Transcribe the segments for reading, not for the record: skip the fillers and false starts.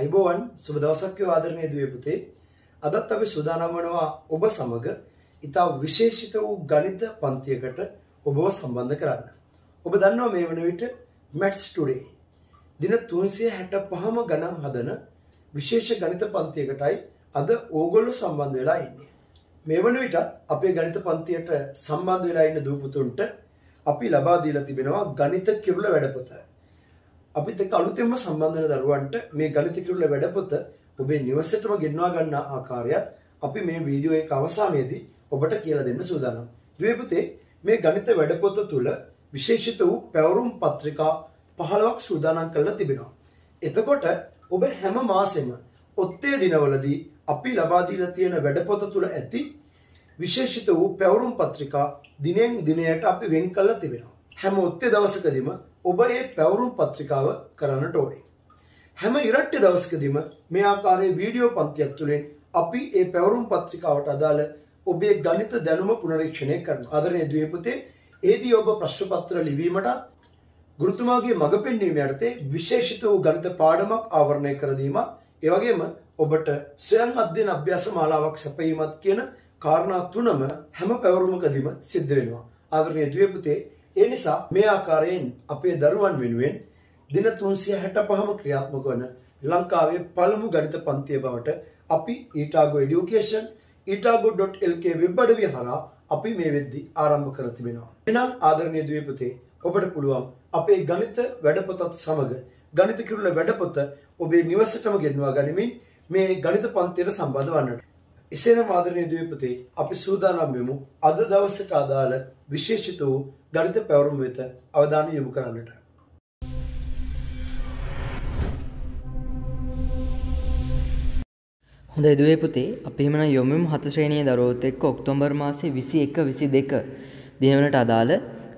අයිබෝවන් සුබ දවසක් ආදරණීය දුවේ පුතේ. අදත් අපි සූදානම් වෙනවා ඔබ සමග ඉතා විශේෂිත වූ ගණිත පන්තියකට ඔබව සම්බන්ධ කරන්න. ඔබ දන්නවා මේ වන විට Maths Today දින 365ම ගණන් හදන විශේෂ ගණිත පන්තියකටයි අද ඕගොල්ලෝ සම්බන්ධ වෙලා ඉන්නේ. මේ වන විටත් අපේ ගණිත පන්තියට සම්බන්ධ වෙලා ඉන්න දූ පුතුන්ට අපි ලබා දීලා තිබෙනවා ගණිත කිරුළ වැඩපොත. අපිත් එක්ක අලුතෙන්ම සම්බන්ධ වෙන දරුවන්ට මේ ගණිත කිරුළ වැඩපොත ඔබේ නිවසේටම ගෙන්වා ගන්න ආකාරයත් අපි මේ වීඩියෝ එක අවසානයේදී ඔබට කියලා දෙන්න සූදානම්. දුවේ පුතේ මේ ගණිත වැඩපොත තුල විශේෂිත වූ පැවරුම් පත්‍රිකා 15ක් සූදානම් කරලා තිබෙනවා. එතකොට ඔබ හැම මාසෙම ඔත්තේ දිනවලදී අපි ලබා දීලා තියෙන වැඩපොත තුල ඇති විශේෂිත වූ පැවරුම් පත්‍රිකා දිනෙන් දිනයට අපි වෙන් කරලා තිබෙනවා. හැම ඔත්තේ දවසකදීම ඔබ මේ පැවරුම් පත්‍රිකාව කරන්නට ඕනේ. හැම ඉරට්ටේ දවසකදීම මේ ආකාරයේ වීඩියෝ පන්තියක් තුලින් අපි මේ පැවරුම් පත්‍රිකාවට අදාළ ඔබේ ගණිත දැනුම පුනරීක්ෂණය කරනවා. ආදරණීය දුවේ පුතේ, එෙහිදී ඔබ ප්‍රශ්න පත්‍ර ලිවීමට ගුරුතුමාගේ මඟ පෙන්වීම යටතේ විශේෂිත වූ ගණිත පාඩමක් ආවරණය කර දීමක්, ඒ වගේම ඔබට ස්වයං අධ්‍යයන අභ්‍යාස මාලාවක් සැපයීමත් කියන කාරණා තුනම හැම පැවරුමකදීම සිද්ධ වෙනවා. ආදරණීය දුවේ පුතේ, ඒ නිසා මේ ආකාරයෙන් අපේ දරුවන් වෙනුවෙන් දින 365ම ක්‍රියාත්මක වන ලංකාවේ පළමු ගණිත පන්තිය බවට අපි ඊටාගෝ এডুকেෂන් ඊටාගෝ.lk වෙබ් අඩවිය හරහා අපි මේ වෙද්දී ආරම්භ කර තිබෙනවා. එහෙනම් ආදරණීය දුවේ පුතේ, ඔබට පුළුවන් අපේ ගණිත වැඩපොතත් සමග ගණිත කිරුළ වැඩපොත ඔබේ නිවසටම ගෙන්වා ගනිමින් මේ ගණිත පන්තියට සම්බන්ධ වන්නට. එසේනම් ආදරණීය දුවේ පුතේ, අපි සූදානම් වෙමු අද දවසට අදාළ විශේෂිත වූ ගණිත පැවරුම් වෙත අවධානය යොමු කරන්නට. හොඳයි දුවේ පුතේ, අපි එහෙමනම් යොමුමු 7 ශ්‍රේණියේ දරුවෝත් එක්ක ඔක්තෝබර් මාසයේ 21 22 දිනවලට අදාළ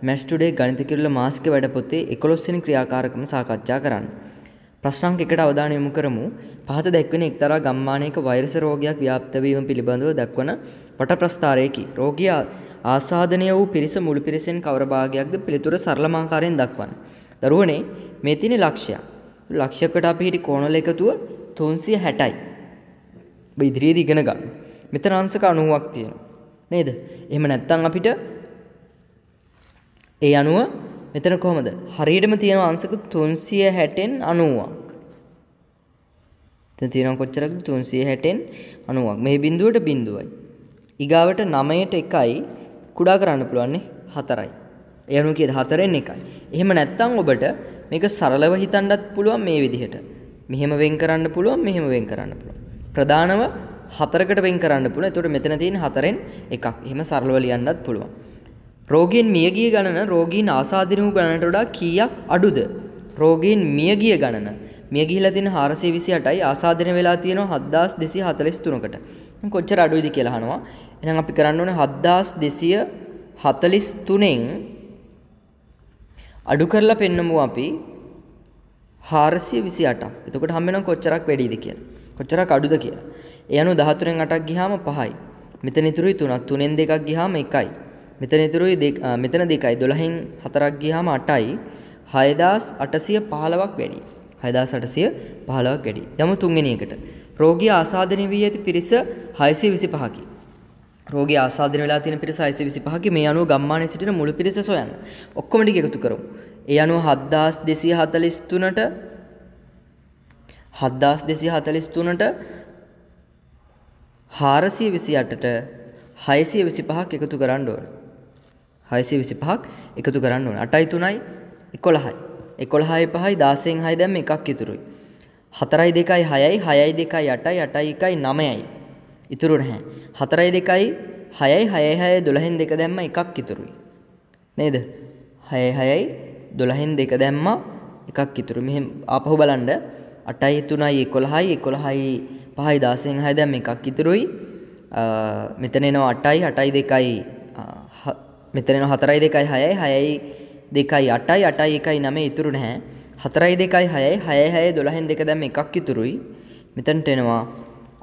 Maths Today ගණිත කිරුළ මාසික වැඩපොතේ 11 වෙනි ක්‍රියාකාරකම සාකච්ඡා කරන්න. ප්‍රශ්න අංක 1ට අවධානය යොමු කරමු. පහත දැක්වෙන එක්තරා ගම්මානයක වෛරස් රෝගයක් ව්‍යාප්ත වීම පිළිබඳව දක්වන වට ප්‍රස්ථාරයකි. රෝගී ආසාදනය වූ පිරිස මුළු පිරිසෙන් කවර භාගයක්ද පිළිතුර සරලම ආකාරයෙන් දක්වන්න. දරුවනේ, මේ තියෙන ලක්ෂයක්. ලක්ෂයකට අපි හිටි කෝණවල එකතුව 360යි. ඔබ ඉදිරියේදී ඉගෙන ගන්න. මෙතන අංශක 90ක් තියෙනවා. නේද? එහෙම නැත්නම් අපිට ඒ අනුව මෙතන කොහමද? හරියටම තියෙන අංශක 360න් 90ක්. දැන් තියෙනවා කොච්චරද? 360න් 90ක්. මේ බිඳුවට බිඳුවයි. ඊගාවට 9ට 1යි කුඩා කරන්න පුළුවන් නේ 4යි. ඒ අනුව කීයද? 4න් 1යි. එහෙම නැත්නම් ඔබට මේක සරලව හිතන්නත් පුළුවන් මේ විදිහට. මෙහෙම වෙන් කරන්න පුළුවන්, මෙහෙම වෙන් කරන්න පුළුවන්. ප්‍රධානව 4කට වෙන් කරන්න පුළුවන්. එතකොට මෙතන තියෙන 4න් 1ක්. එහෙම සරලව ලියන්නත් පුළුවන්. රෝගීන් මියගිය ගණන රෝගීන් ආසාදිත වූ ගණනට වඩා කීයක් අඩුද? රෝගීන් මියගිය ගණන මිය ගිහිලා තියෙන 428යි ආසාදිත වෙලා තියෙනවා 7243කට. කොච්චර අඩුයිද කියලා අහනවා. එහෙනම් අපි කරන්න ඕනේ 7243න් අඩු කරලා පෙන්නමු අපි 428ක්. එතකොට හම්බ වෙනවා කොච්චරක් වැඩිද කියලා. කොච්චරක් අඩුද කියලා. ඒ අනුව 13න් 8ක් ගියාම 5යි. මෙතන ඉතුරුයි 3ක්. 3න් 2ක් ගියාම 1යි. මෙතන ඉතුරුයි මෙතන 2යි. 12න් 4ක් ගියාම 8යි. 6815ක් වැඩි. 6815ක් වැඩි. යමු තුන්වෙනි එකට. රෝගී ආසාදනය වී ඇති පිරිස 625කි. රෝගී ආසාදනය වෙලා තියෙන පිරිස 625කි. මේ අනුව ගම්මානයේ සිටින මුළු පිරිස සොයන්න. ඔක්කොම ටික එකතු කරමු. ඒ අනුව 7243ට 428ට 625ක් එකතු කරන්න ඕන. 625ක් එකතු කරන්න ඕන. 8යි 3යි 11යි. 11යි 5යි 16න් 6 දැම්ම එකක් ඉතුරුයි. 4යි 2යි 6යි 6යි 2යි 8යි 8යි 1යි 9යි. ඉතුරු නැහැ. 4යි 2යි 6යි 6යි 6යි 12න් 2 දැම්ම එකක් ඉතුරුයි. නේද? 6යි 6යි 12න් 2 දැම්ම එකක් ඉතුරුයි. මෙහෙම ආපහු බලන්න. 8යි 3යි 11යි 11යි 5යි 16න් 6 දැම්ම එකක් ඉතුරුයි. මෙතන එනවා 8යි 8යි 2යි මෙතන එනවා 4යි 2යි 6යි 6යි 2යි 8යි 8යි 1යි 9 ඉතුරු නැහැ. 4යි 2යි 6යි 6යි 6යි 12න් 2 දැම්ම එකක් ඉතුරුයි. මෙතනට එනවා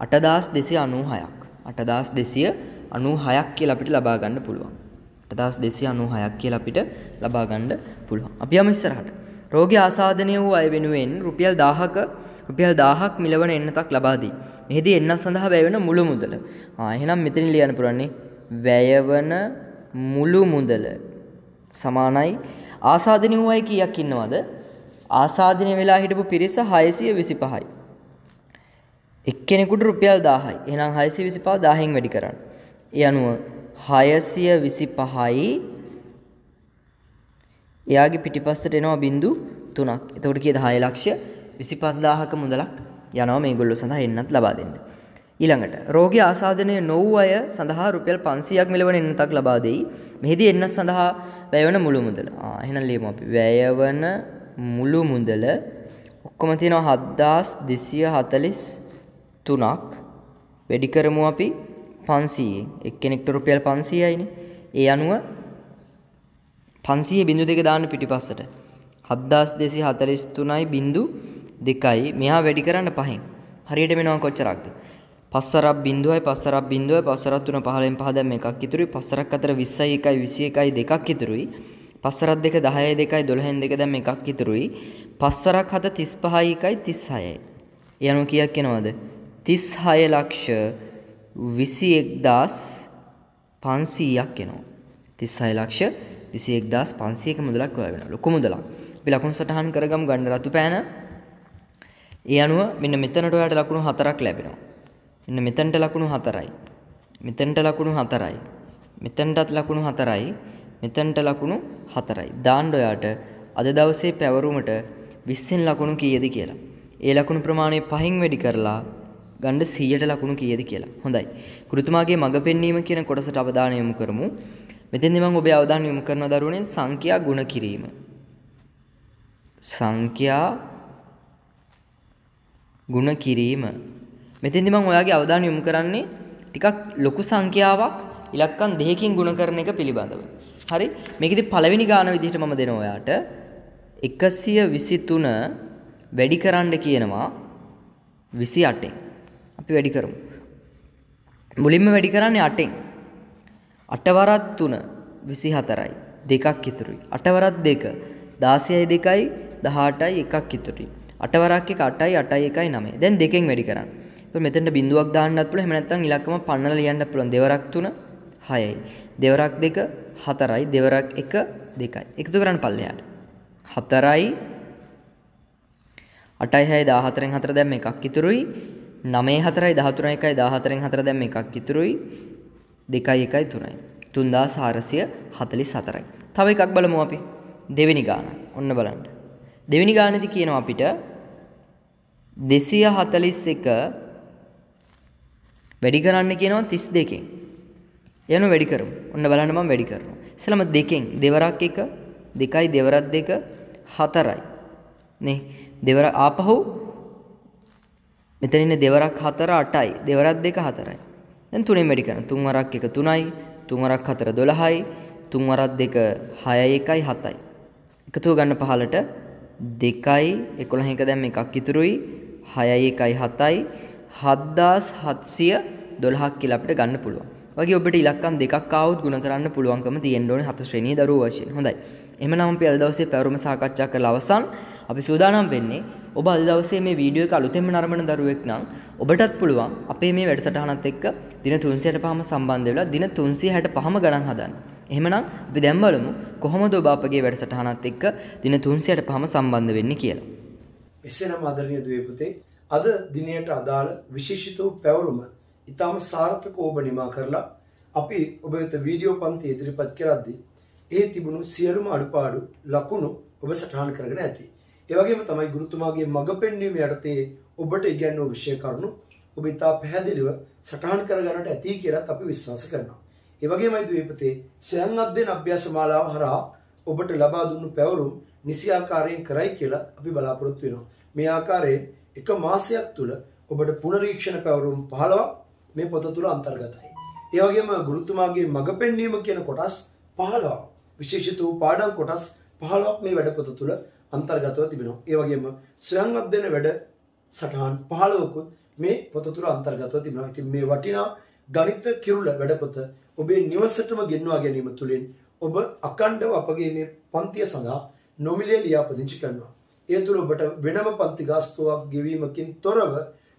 8296ක්. 8296ක් කියලා අපිට ලබා ගන්න පුළුවන්. 8296ක් කියලා අපිට ලබා ගන්න පුළුවන්. අපි යමු ඉස්සරහට. රෝගී ආසාදනය වූ අය වෙනුවෙන් රුපියල් 1000ක රුපියල් 1000ක් මිලවන එන්නතක් ලබා දී. මෙහිදී එන්නත් සඳහා වැය වෙන මුළු මුදල. එහෙනම් මෙතන ලියන්න පුරන්නේ වැය වන මුළු මුදල සමානයි ආසාදනය වූ කීයක් ඉන්නවද? ආසාදනය වෙලා හිටපු පිරිස 625යි. එක්කෙනෙකුට රුපියල් 1000යි. එහෙනම් 625 1000න් වැඩි කරන්න. ඒ අනුව 625යි එයාගේ පිටිපස්සට එනවා බිංදු 3ක්. එතකොට කීයද 6,25,000ක මුදලක් යනවා මේගොල්ලෝ සඳහා එන්නත් ලබා දෙන්න. ඊළඟට රෝගී ආසාදනය නොවූ අය සඳහා රුපියල් 500ක් මිලවන එන්නතක් ලබා දෙයි. මෙහිදී එන්නත් සඳහා වැයවන මුළු මුදල. එහෙනම් ලියමු අපි වැයවන මුළු මුදල ඔක්කොම තියෙනවා 7243ක් වැඩි කරමු අපි 500න්. එක්කෙනෙක්ට රුපියල් 500යිනේ. ඒ අනුව 500 බිංදු 2 දාන්න පිටිපස්සට 7243යි බිංදු 2යි. මෙහා වැඩි කරන්න 5න්. හරියට මෙනවා කොච්චරක්ද? 5 සරක් බිංදුවයි 5 සරක් බිංදුවයි 5 සරක් 3 15න් 5 දැන් එකක් ඉතුරුයි. 5 සරක් අතර 20යි 1යි 21යි දෙකක් ඉතුරුයි. 5 සරක් 2 10යි 2යි 12න් 2 දැන් එකක් ඉතුරුයි. 5 සරක් 7 35යි 1යි 36යි. ඒ අනුව කීයක් එනවද? 36,21,500ක් එනවා. 36,21,500ක මුදලක් වැය වෙනවා. ලොකු මුදලක්. අපි ලකුණු සටහන් කරගමු ගන්න රතු පෑන. ඒ අනුව මෙන්න මෙතනට ඔයාලට ලකුණු 4ක් ලැබෙනවා. මෙන්න මෙතනට ලකුණු 4යි. මෙතනට ලකුණු 4යි. මෙතනටත් ලකුණු 4යි. මෙතනට ලකුණු 4යි. දාන්න ඔයාට අද දවසේ පැවරුමට 20න් ලකුණු කීයද කියලා. ඒ ලකුණු ප්‍රමාණය 5න් වැඩි කරලා ගන්න 100ට ලකුණු කීයද කියලා. හොඳයි. ගුරුතුමාගේ මඟ පෙන්වීම කියන කොටසට අවධානය යොමු කරමු. මෙතෙන්දී මම ඔබේ අවධානය යොමු කරන දරුවනේ සංඛ්‍යා ගුණ කිරීම. සංඛ්‍යා ගුණ කිරීම. මෙතෙන්දී මම ඔයාගේ අවධානය යොමු කරන්නේ ටිකක් ලොකු සංඛ්‍යාවක් ඉලක්කම් 2කින් ගුණ කරන එක පිළිබඳව. හරි? මේකෙදි පළවෙනි ගාන විදිහට මම දෙනවා ඔයාට 123 වැඩි කරන්න කියනවා 28න්. අපි වැඩි කරමු. මුලින්ම වැඩි කරන්නේ 8න්. 8 වරක් 3 24යි. දෙකක් ඉතුරුයි. 8 වරක් 2 16යි 2යි 18යි එකක් ඉතුරුයි. 8 වරක් 1 8යි 8යි 1යි 9. දැන් දෙකෙන් වැඩි කරන්න. එතකොට මෙතනට බිංදුවක් දාන්නත් පුළුවන්. එහෙම නැත්නම් ඉලක්කම පන්නලා ලියන්නත් පුළුවන්. දෙවරක් 3 6යි. දෙවරක් 2 4යි. දෙවරක් 1 2යි. එකතු කරන්න පල්ලෙහාට. 4යි 8යි 6යි 14න් 4 දැන් එකක් ඉතුරුයි. 9යි 4යි 13යි 1යි 14න් 4 දැන් එකක් ඉතුරුයි. 2යි 1යි 3යි. 3444යි. තව එකක් බලමු අපි. දෙවෙනි ගාන. ඔන්න බලන්න. දෙවෙනි ගානේදී කියනවා අපිට 241 වැඩි කරන්න කියනවා 32කින්. එයන වැඩි කරමු. ඔන්න බලන්න මම වැඩි කරනවා. ඉස්සෙල්ලාම දෙකෙන් දෙවරක් 1 2යි දෙවරක් 2 4යි. නේ දෙවර ආපහු මෙතන ඉන්නේ දෙවරක් 4 8යි දෙවරක් 2 4යි. දැන් තුනෙන් වැඩි කරනවා. 3 වරක් 1 3යි 3 වරක් 4 12යි 3 වරක් 2 6යි 1යි 7යි. එකතුව ගන්න 15ට 2යි 11 එක දැන් එකක් ඉතුරුයි 6යි 1යි 7යි 7712ක් කියලා අපිට ගන්න පුළුවන්. වගේ ඔබට ඉලක්කම් දෙකක් ආවොත් ගුණ කරන්න පුළුවන්කම තියෙන්න ඕනේ 7 ශ්‍රේණියේ දරුවෝ වශයෙන්. හොඳයි. එහෙනම් අපි අද දවසේ පැවරුම සාකච්ඡා කරලා අවසන්. අපි සූදානම් වෙන්නේ ඔබ අද දවසේ මේ වීඩියෝ එක අලුතෙන්ම නරඹන දරුවෙක් නම් ඔබටත් පුළුවන් අපේ මේ වැඩසටහනත් එක්ක දින 365ම සම්බන්ධ වෙලා දින 365ම ගණන් හදන්න. එහෙමනම් අපි දැන් බලමු කොහොමද ඔබ අපගේ වැඩසටහනත් එක්ක දින 365ම සම්බන්ධ වෙන්නේ කියලා. එසේනම් ආදරණීය දුවේ පුතේ අද දිනයට අදාළ විශේෂිත වූ පැවරුම ඊටම සාර්ථකව ඔබ නිමා කරලා අපි ඔබ වෙත වීඩියෝ පන්ති ඉදිරිපත් කරද්දී ඒ තිබුණු සියලුම අඩුපාඩු ලකුණු ඔබ සටහන් කරගෙන ඇති. ඒ වගේම තමයි ගුරුතුමාගේ මඟ පෙන්වීම යටතේ ඔබට ඉගැන්වූ විෂය කරුණු ඔබ ඉතා පැහැදිලිව සටහන් කරගන්නට ඇති කියලා අපි විශ්වාස කරනවා. ඒ වගේමයි දුවේ පුතේ ස්වයං අධ්‍යයන අභ්‍යාස මාලාව හරහා ඔබට ලබා දුන්නු පැවරුම් නිසි ආකාරයෙන් කරයි කියලා අපි බලාපොරොත්තු වෙනවා. මේ ආකාරයෙන් එක මාසයක් තුල ඔබට පුනරීක්ෂණ පැවරුම් 15ක් මේ පොත තුල අන්තර්ගතයි. ඒ වගේම ගුරුතුමාගේ මඟ පෙන්වීම කියන කොටස් 15ක් විශේෂිත වූ පාඩම් කොටස් 15ක් මේ වැඩපොත තුල අන්තර්ගතව තිබෙනවා. ඒ වගේම ස්වයං අධ්‍යයන වැඩ සටහන් 15කුත් මේ පොත තුල අන්තර්ගතව තිබෙනවා. ඉතින් මේ වටිනා ගණිත කිරුළ වැඩපොත ඔබේ නිවසටම ගෙන්වා ගැනීම තුළින් ඔබ අකණ්ඩව අපගේ මේ පන්තිය සඳහා නොමිලේ ලියාපදිංචි කරනවා. ඒ තුළ ඔබට වෙනම පන්ති ගාස්තුවක් ගෙවීමකින් තොරව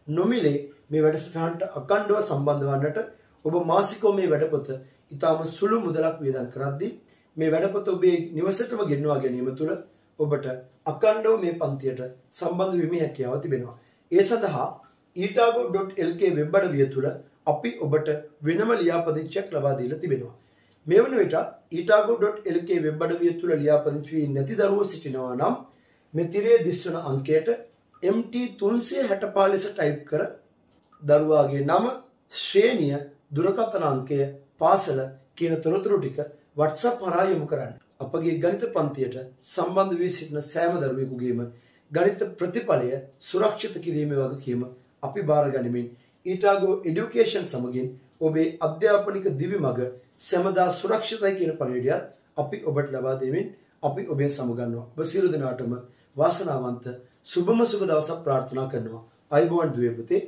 නොමිලේ මේ වැඩසටහනට අඛණ්ඩව සම්බන්ධ වන්නට ඔබ මාසිකව මේ වැඩපොත ඊටම සුළු මුදලක් වියදම් කරද්දී මේ වැඩපොත ඔබේ නිවසටම ගෙන්වා ගැනීම තුළ ඔබට අඛණ්ඩව මේ පන්තියට සම්බන්ධ වීමේ හැකියාව තිබෙනවා. ඒ සඳහා itago.lk වෙබ් අඩවිය තුළ අපි ඔබට වෙනම ලියාපදිංචියක් ලබා දීලා තිබෙනවා. මේ වන විට itago.lk වෙබ් අඩවිය තුළ ලියාපදිංචි වී නැති දරුවෝ සිටිනවා නම් මේ තිරයේ දිස්වන අංකයට MT 365 ලෙස ටයිප් කර දරුවාගේ නම, ශ්‍රේණිය, දුරකථන අංකය, පාසල කියන තොරතුරු ටික WhatsApp හරහා යොමු කරන්න. අපගේ ගණිත පන්තියට සම්බන්ධ වී සිටින සෑම දරුවෙකුගේම ගණිත ප්‍රතිඵලය සුරක්ෂිත කිරීමේ වගකීම අපි බාර ගනිමින් ඊටාගෝ এডুকেෂන් සමගින් ඔබේ අධ්‍යාපනික දිවි මඟ සෑමදා සුරක්ෂිතයි කියන පණිවිඩයත් අපි ඔබට ලබා දෙමින් අපි ඔබේ සමගන්නවා. ඔබ සියලු දෙනාටම වාසනාවන්ත සුබම සුබ දවසක් ප්‍රාර්ථනා කරනවා. අයබෝවන් දුවේ පුතේ.